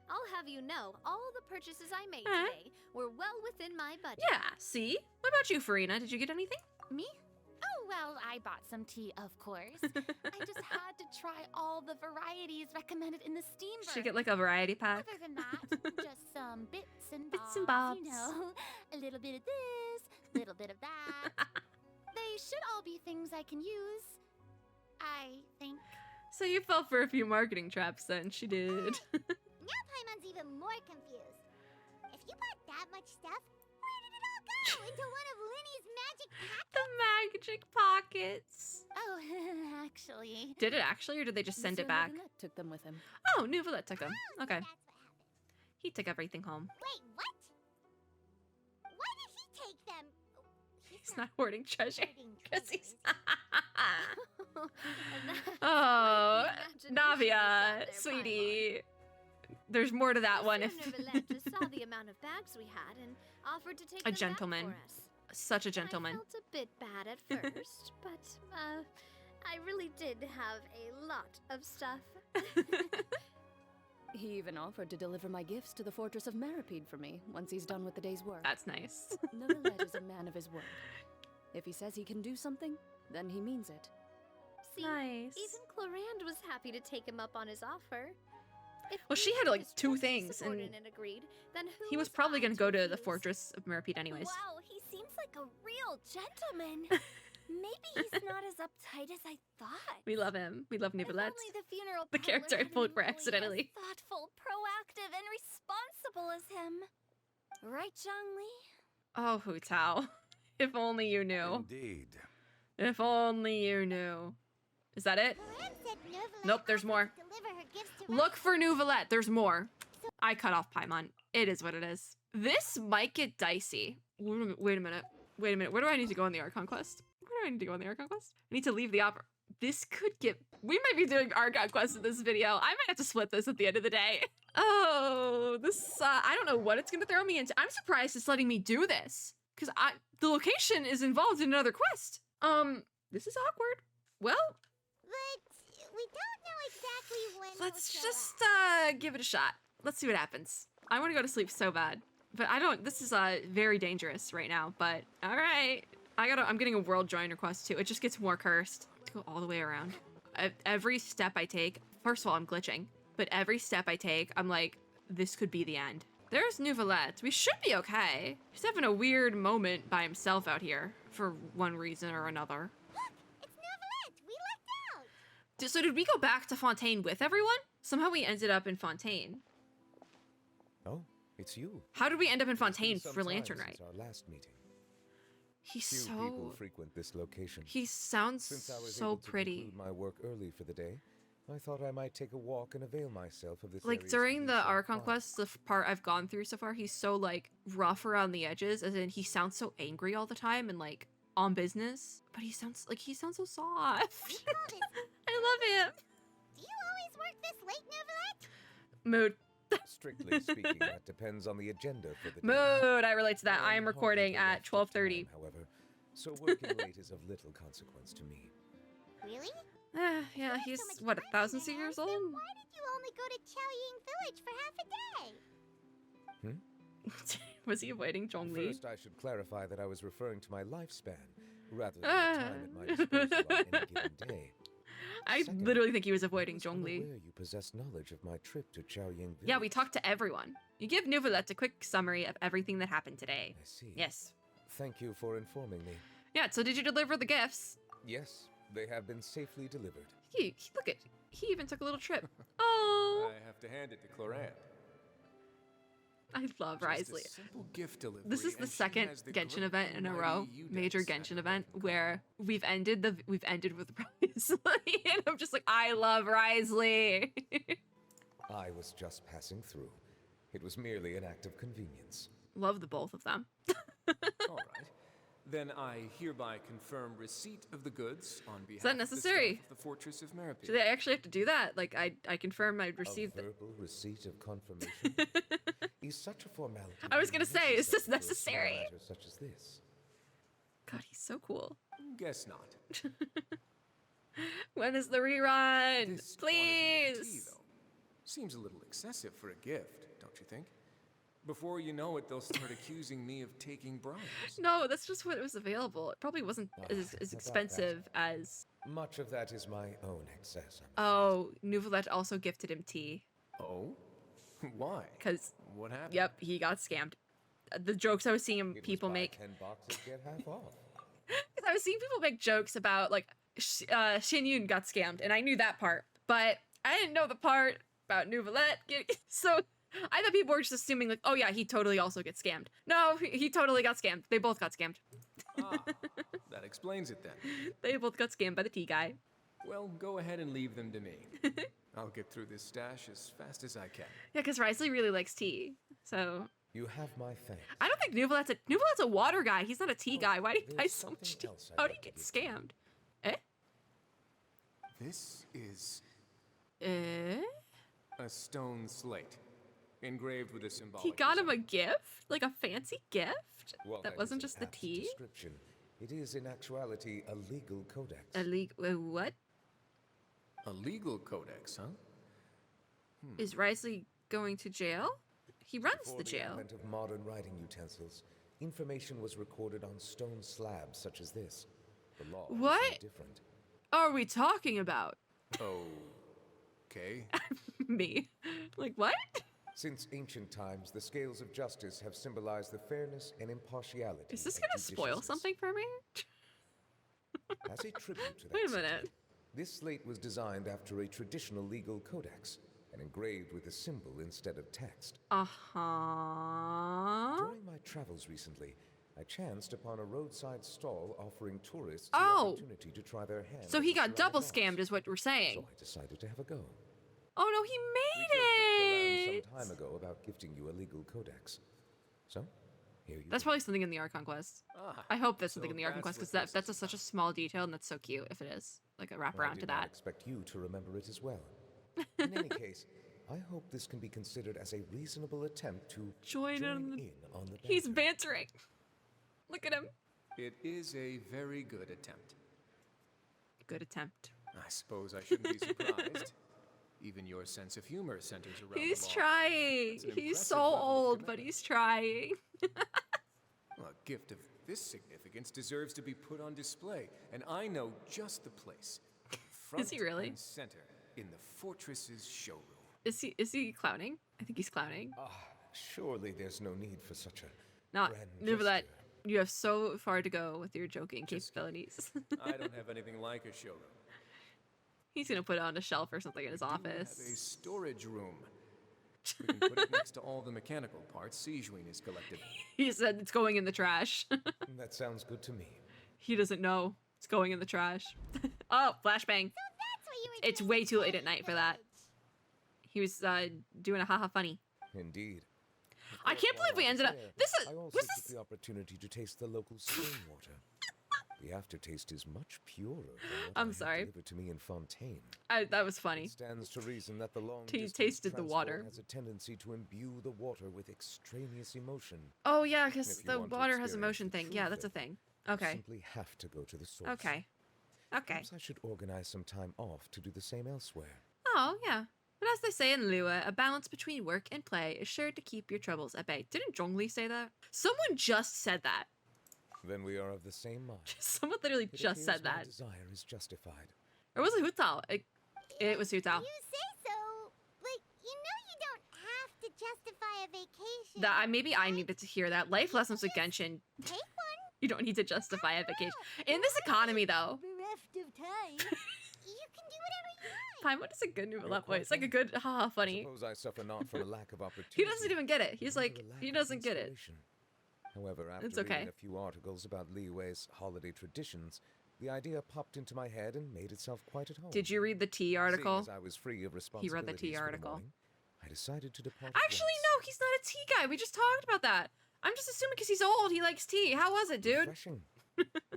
I'll have you know, all the purchases I made Huh? today were well within my budget. Yeah, see? What about you, Farina? Did you get anything? Me? Oh, well, I bought some tea, of course. I just had to try all the varieties recommended in the Steam Should get like a variety pack. Other than that, just some bits and bobs. Bits and bobs. You know, a little bit of this, a little bit of that. They should all be things I can use, I think. So you fell for a few marketing traps then. She did. Now Paimon's even more confused. If you bought that much stuff, where did it all go? Into one of Linny's magic packs? The magic pockets. Oh, actually. Did it actually, or did they just send it Monsieur back? Neuvillette took them with him. Oh, Nouvelet took them. Okay. That's what happened. He took everything home. Wait, what? Why did he take them? He's not hoarding treasure. hoarding Because he's... And that Oh, might be imagination you've got Navia, there, sweetie. There's more to that one. If Monsieur Neuvillette just saw the amount of bags we had and offered to take A them back gentleman. for us. Such a gentleman. I felt a bit bad at first, but I really did have a lot of stuff. He even offered to deliver my gifts to the Fortress of Meripede for me once he's done with the day's work. That's nice. Neuvillette is a man of his word. If he says he can do something, then he means it. See, Nice. even Clorand was happy to take him up on his offer. If Well, she even had, like, his 2 trusted things, and subordinate agreed, then who He was probably I going to go to the refuse? Fortress of Meripede anyways. Wow, he seems like a real gentleman. Maybe he's not as uptight as I thought. We love him. We love If Nicolette. only the funeral The parlor character I had pulled for been really accidentally. as thoughtful, proactive, and responsible as him. Right, Zhongli? Oh, Hu Tao. If only you knew. Indeed. If only you knew. Is that it? Moran said Neuvillette Nope, there's offered more. to deliver her gifts to Look for Nouvelet. There's more. I cut off Paimon. It is what it is. This might get dicey. Wait a minute. Wait a minute. Where do I need to go on the Archon quest? Where do I need to go on the Archon quest? I need to leave the This could get... We might be doing Archon quests in this video. I might have to split this at the end of the day. Oh, this... I don't know what it's gonna throw me into. I'm surprised it's letting me do this. Because the location is involved in another quest. This is awkward. Well... But we don't know exactly when Let's he'll show just up. give it a shot. Let's see what happens. I want to go to sleep so bad. But I don't... This is very dangerous right now. But, alright. I'm getting a world joiner quest too. It just gets more cursed. Let's go all the way around. Every step I take... First of all, I'm glitching. But every step I take, I'm like, this could be the end. There's Nouvelette. We should be okay. He's having a weird moment by himself out here. For one reason or another. Look, it's Nouvelette. We lucked out. So did we go back to Fontaine with everyone? Somehow we ended up in Fontaine. Oh, it's you. How did we end up in It's been Fontaine some for time Lantern since Rite? our last meeting. He's Few people frequent this location. He sounds Since I was so able to pretty. conclude my work early for the day, I thought I might take a walk and avail myself of this. Like area's during the peace and Archon quiet. quest, the part I've gone through so far, he's so like rough around the edges, as in he sounds so angry all the time and like on business. But he sounds so soft. We call this... I love him. Do you always work this late, Nouvelette? Mood. Strictly speaking, that depends on the agenda for the day. Mood. I relate to that. I am I'm recording hardly at bereft of 12:30. time, However, so working late is of little consequence to me. Really? Yeah, You have he's so much what, time 1,000 on your years hands, then old? Why did you only go to Chaoying Village for half a day? Was he avoiding Zhongli? First, I should clarify that I was referring to my lifespan, rather than the time at my disposal on any given day. I Second, literally think he was I avoiding was Zhongli. unaware you possess knowledge of my trip to Chaoying Village. Yeah, we talked to everyone. You give Nouvelette a quick summary of everything that happened today. I see. Yes. Thank you for informing me. Yeah, so did you deliver the gifts? Yes, they have been safely delivered. Look at, he even took a little trip. Oh, I have to hand it to Clorant. I love Just a Risley. simple gift delivery, This is the and she second has the Genshin great event in a and row, mighty major Udex at Genshin her event, beck and where we've ended with Risley, and I'm just like, I love Risley. I was just passing through. It was merely an act of convenience. Love the both of them. All right. Then I hereby confirm receipt of the goods on behalf that of the necessary? staff of the Fortress of Meripede. Do they actually have to do that? Like, I confirm I received A it. verbal receipt of confirmation is such a formality. I was gonna say, is this for a small necessary? matter such as this. God, he's so cool. Guess not. When is the rerun? This quantity of tea, Please. though, seems a little excessive for a gift, don't you think? Before you know it, they'll start accusing me of taking bribes. No, that's just what was available. It probably wasn't as about that? expensive as... Much of that is my own excess. Oh, Nouvelette also gifted him tea. Oh? Why? Because, What happened? yep, he got scammed. The jokes I was seeing It was people buy make... 10 boxes, get half off. I was seeing people make jokes about, like, Shin Yun got scammed, and I knew that part. But I didn't know the part about Nouvelette getting... So... I thought people were just assuming, like, oh yeah, he totally also gets scammed. No, he totally got scammed. They both got scammed. Ah, that explains it then. They both got scammed by the tea guy. Well, go ahead and leave them to me. I'll get through this stash as fast as I can. Yeah, because Risley really likes tea. So, You have my thanks. I don't think Nouvelette's a water guy. He's not a tea guy. Why do you buy there's so much something tea? else I'd How do like you to get give you. scammed? Eh? This is Eh? a stone slate, engraved with a symbolic He got him a design. gift? Like a fancy gift? Well, that is wasn't an just the apt tea? Description. It is in actuality a legal codex. What? A legal codex, huh? Is Risley going to jail? He runs Before the jail. advent of modern writing utensils, information was recorded on stone slabs such as this. The law was no What? different. Are we talking about Okay. me? Like, what? Since ancient times, the scales of justice have symbolized the fairness and impartiality. Is this of gonna spoil judiciousness. something for me? As a tribute to that Wait a city, minute. this slate was designed after a traditional legal codex and engraved with a symbol instead of text. Uh-huh. During my travels recently, I chanced upon a roadside stall offering tourists Oh. the opportunity to try their hand. So at he the got ceramic double arts. scammed is what we're saying. So I decided to have a go. Oh no, he We made joked with it! Cloran some time ago about gifting you a legal codex. So, Here you That's go. probably something in the Archon quest. Ah, I hope that's so something in the Archon quest that's because what that's this is such a about. small detail and that's so cute if it is. Like a I wraparound to did not that. expect you to remember it as well. In any case, I hope this can be considered as a reasonable attempt to Join join him. in on the He's banter. bantering. Look at him. It is a very good attempt. Good attempt. I suppose I shouldn't be surprised. Even your sense of humor centers around He's the law. trying. That's an He's impressive so level of old, but commitment. he's trying. Well, a gift of this significance deserves to be put on display, and I know just the place. Front he really? and center in the fortress's showroom. Is he clowning? I think he's clowning. Surely there's no need for such a Not grand Nicolette. gesture. You have so far to go with your joking capabilities. I don't have anything like a showroom. He's gonna put it on a shelf or something in his We do office. have a storage room. We can put it next to all the mechanical parts Sijuin has collected. He said it's going in the trash. That sounds good to me. He doesn't know it's going in the trash. Oh, flashbang. That's what you were It's doing way in too late at Fairy night for that. Village. He was doing a haha funny. Indeed. I can't believe we ended up. This is. I also Was took this? the opportunity to taste the local spring water. The aftertaste is much purer than what I'm I had sorry. delivered to me in Fontaine. That was funny. It stands to reason that the long He distance tasted the transport water. has a tendency to imbue the water with extraneous emotion. Oh yeah, because If you the want to water has experience emotion the thing. true Yeah, that's a flavor, thing. You Okay. simply have to go to the source. Okay. Okay. Perhaps I should organize some time off to do the same elsewhere. Oh yeah. But as they say in Lua, a balance between work and play is sure to keep your troubles at bay. Didn't Zhongli say that? Someone just said that. Then we are of the same mind. Someone literally It just said appears my that. desire is justified. Or was it Hu Tao? It was Hu Tao. You say so, but you don't have to justify a vacation. That maybe I needed to hear that. Life lessons with Genshin. Take one. You don't need to justify a vacation. In this economy, though, Bereft of time. You can do whatever you want. Paimon is a good Nouvellette quite voice. Like a right. good haha funny. Suppose I suffer not from a lack of opportunity. He doesn't even get it. He's but like, a lack he of doesn't get it. inspiration. However, after It's okay. reading a few articles about Liwei's holiday traditions, the idea popped into my head and made itself quite at home. Did you read the tea Seeing article? as I was free of He responsibilities read the tea for the article. morning, I decided to depart. Actually, no, he's not a tea guy. We just talked about that. I'm just assuming because he's old, he likes tea. How was it, dude? Refreshing.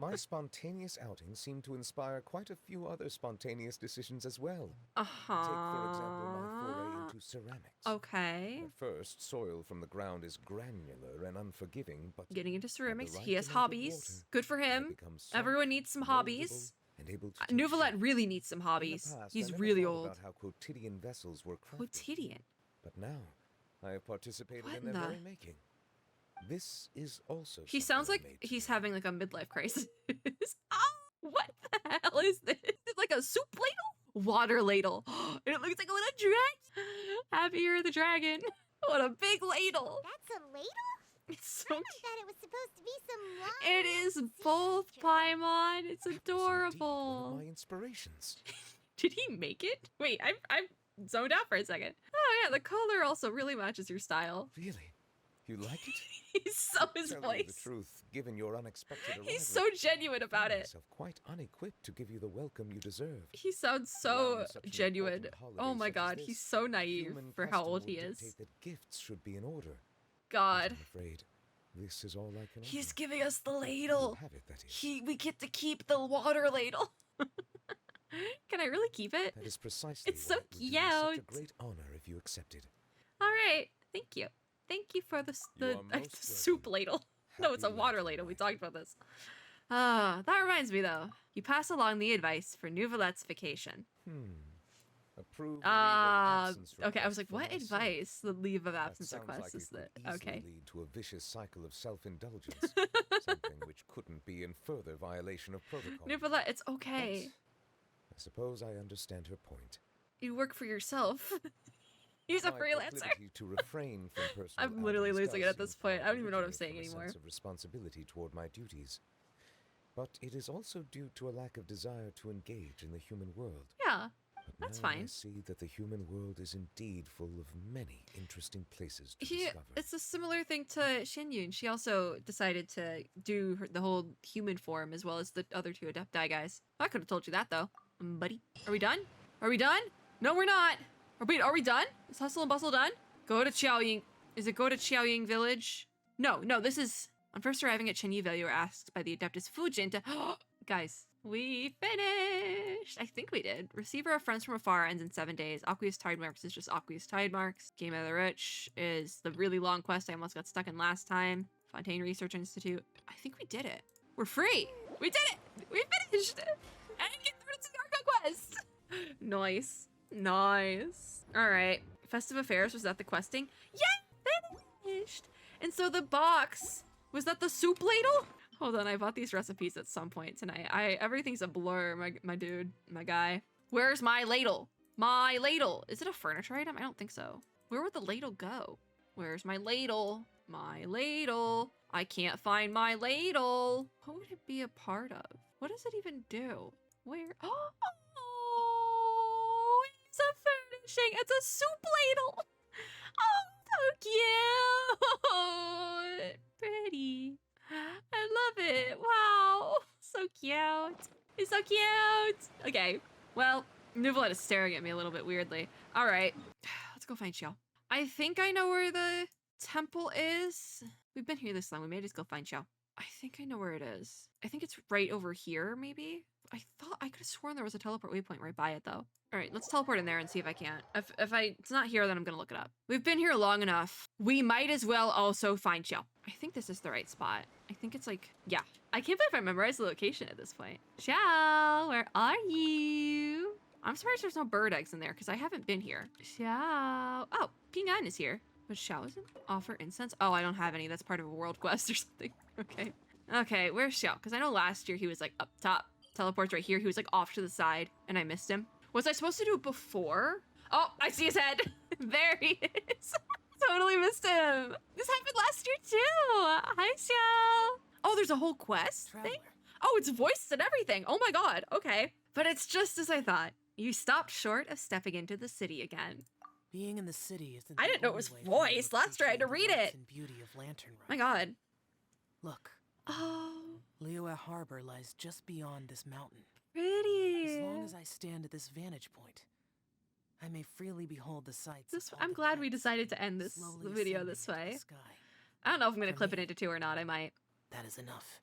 My spontaneous outing seemed to inspire quite a few other spontaneous decisions as well. Uh-huh. Take, for example, my foray into ceramics. Okay. At first, soil from the ground is granular and unforgiving, but Getting into ceramics. right He has amount of hobbies. water, Good for it him. becomes soft, Everyone needs some moldable, hobbies. and able to take Nouvellette shape. really needs some In the hobbies. past, He's I never really thought old. about how quotidian vessels were crafted, Quotidian. but now I have participated What in in their the- very making. This is also. He something sounds I like made he's too. having like a midlife crisis. Oh, what the hell is this? It's like a soup ladle? Water ladle. And it looks like a little dragon. Happier the dragon. What a big ladle. That's a ladle? It's so I thought it was supposed to be some long It is both Paimon. It's That was indeed adorable. one of my inspirations. Did he make it? Wait, I'm zoned out for a second. Oh yeah, the color also really matches your style. Really, you like it? He's so his Tell you the voice. truth, given your unexpected arrival, He's so genuine I about find it. myself quite unequipped to give you the welcome you deserved. He sounds so Around such an genuine. important holiday Oh my such as god, this, he's so naive human for how custom old would he is. dictate that gifts should be in order. But God. I'm afraid this is all I can He's offer. giving us the You ladle. have it, that is. We get to keep the water ladle. Can I really keep it? That is precisely It's why so it would be such a cute. great honor if you accepted. All right. Thank you. Thank you for You the are most soup ladle. No, it's a Happy water landing, ladle. We right? talked about this. Ah, that reminds me though. You pass along the advice for Nouvellette's vacation. Approved Ah, leave of absence okay. I was request like, for what myself. advice? The leave of That absence sounds request like is it could the easily okay. lead to a vicious cycle of self-indulgence, something which couldn't be in further violation of protocol. Nouvellette, it's okay. But I suppose I understand her point. You work for yourself. He's a My freelancer. proclivity to refrain from personal I'm literally outings losing it does at this in point. I part don't even know what I'm originate saying from a anymore. sense of responsibility toward my duties. But it is also due to a lack of desire to engage in the human world. Yeah. But That's now I fine. see that the human world is indeed full of many interesting places to He, discover. it's a similar thing to Xinyun. She also decided to do the whole human form as well as the other two Adepti guys. I could have told you that though, buddy. Are we done? Are we done? No, we're not. Are we done? Is Hustle and Bustle done? Go to Qiaoying. Is it go to Qiaoying Village? No, this is... On first arriving at Chenyville, you were asked by the Adeptus Fujin to... Guys, we finished! I think we did. Receiver of Friends from Afar ends in 7 days. Aqueous Tide Marks is just Aqueous Tide Marks. Game of the Rich is the really long quest I almost got stuck in last time. Fontaine Research Institute. I think we did it. We're free! We did it! We finished! I didn't get through to the Arco quest! Nice. Nice. Alright. Festive Affairs, was that the questing? Yeah! Finished! And so the box... Was that the soup ladle? Hold on, I bought these recipes at some point tonight. Everything's a blur, my dude, my guy. Where's my ladle? My ladle. Is it a furniture item? I don't think so. Where would the ladle go? Where's my ladle? My ladle. I can't find my ladle. What would it be a part of? What does it even do? Where? Oh, it's a furnishing. It's a soup ladle. Oh, so cute. Pretty. I love it. Wow. So cute. It's so cute. Okay. Well, Nuvolette is staring at me a little bit weirdly. All right. Let's go find Xiao. I think I know where the temple is. We've been here this long. We may just go find Xiao. I think I know where it is. I think it's right over here, maybe? I thought I could have sworn there was a teleport waypoint right by it, though. All right, let's teleport in there and see if I can't. If it's not here, then I'm gonna look it up. We've been here long enough. We might as well also find Xiao. I think this is the right spot. I think it's like, yeah. I can't believe I memorized the location at this point. Xiao, where are you? I'm surprised there's no bird eggs in there because I haven't been here. Xiao. Oh, P9 is here. But Xiao isn't offer incense? Oh, I don't have any. That's part of a world quest or something. Okay. Okay, where's Xiao? Because I know last year he was like up top. Teleports right here. He was like off to the side and I missed him. Was I supposed to do it before? Oh, I see his head. There he is. Totally missed him. This happened last year too. Hi, Xiao. Oh, there's a whole quest thing? Oh, it's voiced and everything. Oh my god. Okay. But it's just as I thought. You stopped short of stepping into the city again. Being in the city isn't I didn't know it was voiced. Last year I had to read it. Beauty of Lantern My god. Look. Oh. Liyue Harbor lies just beyond this mountain. Pretty. As long as I stand at this vantage point, I may freely behold the sights. I'm glad we decided to end this video this way. I don't know if I'm going to clip it into 2 or not. I might. That is enough.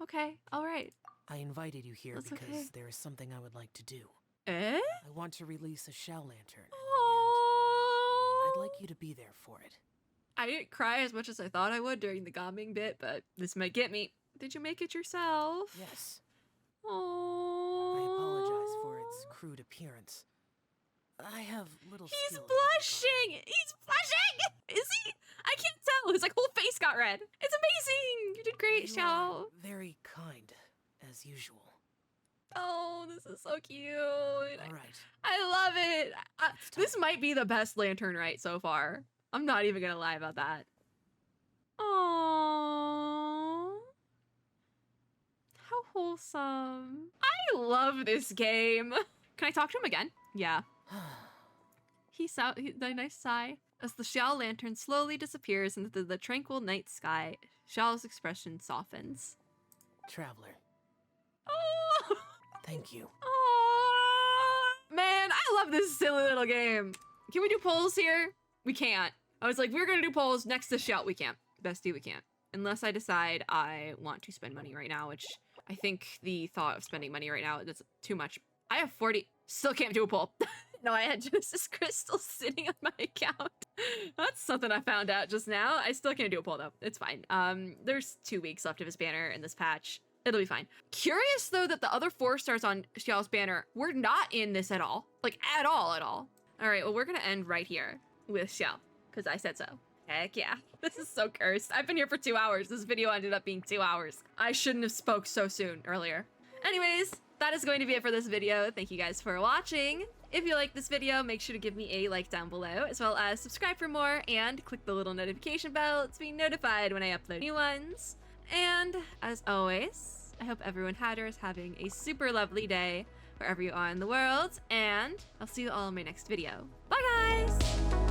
Okay. All right. I invited you here That's because okay. there is something I would like to do. Eh? I want to release a shell lantern. Oh. And I'd like you to be there for it. I didn't cry as much as I thought I would during the gomming bit, but this might get me. Did you make it yourself? Yes. Oh. I apologize for its crude appearance. I have little He's skill in blushing! He's blushing! Is he? I can't tell. His like whole face got red. It's amazing! You did great, You are Xiao. very kind, as usual. Oh, this is so cute. All right. I love it. This might be the best lantern right so far. I'm not even gonna lie about that. Aww. How wholesome. I love this game. Can I talk to him again? Yeah. The nice sigh. As the Xiao lantern slowly disappears into the tranquil night sky, Xiao's expression softens. Traveler. Oh. Thank you. Oh, man, I love this silly little game. Can we do polls here? We can't. I was like, we're gonna do polls next to Shout. We can't. Bestie, we can't. Unless I decide I want to spend money right now, which I think the thought of spending money right now is too much. I have 40. Still can't do a poll. No, I had Genesis Crystal sitting on my account. That's something I found out just now. I still can't do a poll though. It's fine. There's 2 weeks left of his banner in this patch. It'll be fine. Curious though that the other 4 stars on Xiao's banner were not in this at all. Like at all. All right, well, we're gonna end right here with Xiao, because I said so. Heck yeah. This is so cursed. I've been here for 2 hours. This video ended up being 2 hours. I shouldn't have spoke so soon earlier. Anyways, that is going to be it for this video. Thank you guys for watching. If you like this video, make sure to give me a like down below, as well as subscribe for more and click the little notification bell to be notified when I upload new ones. And as always, I hope everyone Hatter is having a super lovely day wherever you are in the world, and I'll see you all in my next video. Bye guys!